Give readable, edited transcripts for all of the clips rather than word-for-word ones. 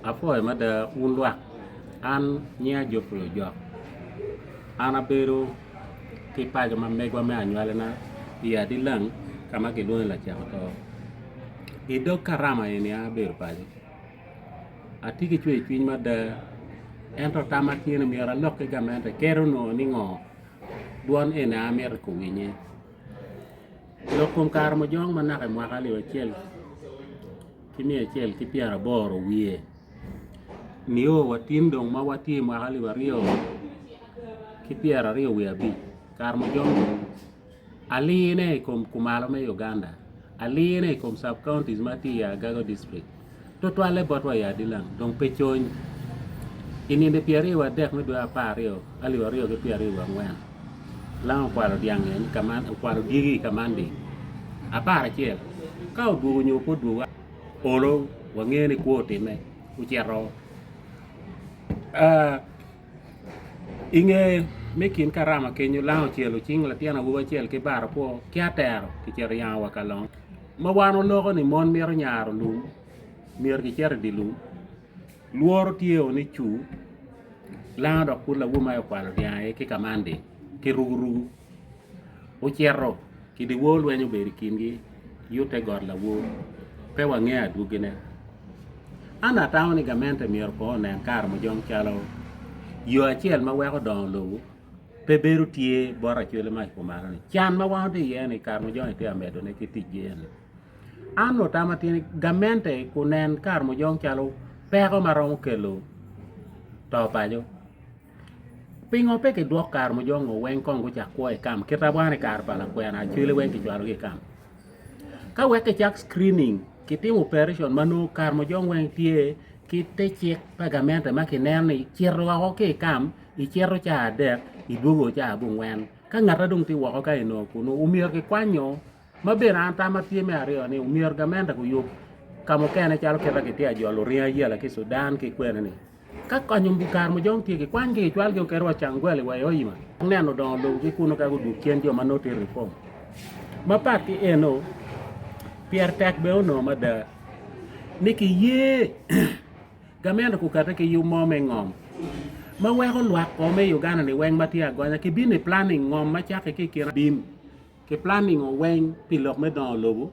afoy ma da un luak an nya jofro jo ana beru ki paga ma megwa me anywale na ya di lang kama ke luon la cha to ido karama ni a beru paji atiki chwe chwin ma da ento tama tiene mi ara lokke gamente kero no ni ngo duon ene amer ko winye lokum kar mo jong manake mwaka liwa chel kimi chel ki piara boro wie niyo watin dong ma wati mwaka liwa rio ki piara rio wi abi kar mo jong aline kom kumalo me Uganda aline kom sub counties mati ya Gago district to twale botwa ya dilang dong pechony ininde piari wa dek me dua pario aliwa rio ke piari wa ngwen lang kwaro diang en kaman kwaro digi kamandi apara chiel ka oduogo nyopo duogo olo wang'eni kuote me uchero ing'e mekin karama kenyo lao chielo ching la tiana wuwa chiel ki baro po kia tero ki chero yang wakalong mawano loko ni mon miero nyaro lum mier ki chero di lum luoro tieo ni chu lao dok kula wuma yo kwalo diang ki kamandi ki rugu uchero ki di wol wenyo beri kingi yute god la wo pe wange adugine ana tawni gamente mier ko nen kar mo jong chalo yo achiel ma weko don lo pe beru tie bora chwele ma ko marani chan ma wande yene kar mo jong te amedo ne ki tijene ano tamatini gamente ko nen kar mo jong chalo pe ko marom kelo to pajo pingo pe ke duok kar mo jong wen kong go chak ko e kam kitabane kar pala kwena chwele wen ki jwaro ki kam ka weke chak screening kitimo operation manu kar mo jong wen tie kite chek pagamente ma kineni chierro wa ke kam i chierro cha de i dugo cha bu wen ka ngata dung ti wo ka ino kuno umier ke kwanyo mabera anta matie me ario ni umier gamente ku yup kamo kene chalo kera ke tia jolo ria yela ke Sudan ke kwene ni ka kwanyo mbukar mo jong tie ke kwan ke chwal ke kerwa changwele wa yoyima neno don lo ki kuno ka gudu kien jo manote reform mapati eno Pierre tek be ono mada niki ye gamenda ku kata ke yu mome ngom ma wego lwak ko me Uganda ni weng matia gonya ke bini planning ngom ma chake ke kira bim ke planning o weng pilok me don lobu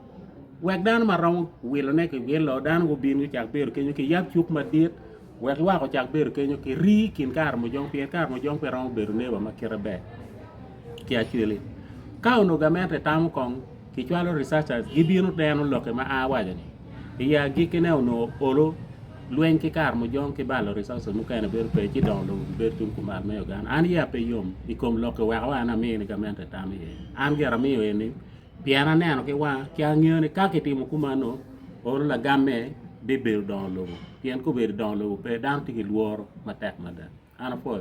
weg dan ma raw wilo ne ke wilo dan go binu chak ber ke ke yap chuk ma dit weg wa ko chak ber ke ke ri kin kar mo jong Pierre kar mo jong pe raw ber ne ba ma kira be ki achile ka ono gamenda tam kong ki chwalo researchers gibino deno loke ma awaja ni iya gikene ono olo luen ki kar mo jong ki balo researchers mu kana ber pe ci don lo ber tum kumar me Uganda an ya pe yom ikom loke wa wana me ni gamente tam ye an gera mi yo ni piana neno ki wa ki angene ka ki timo kumano olo la gamme be ber don lo pien ko ber don lo pe dan ti luoro matek mada ana po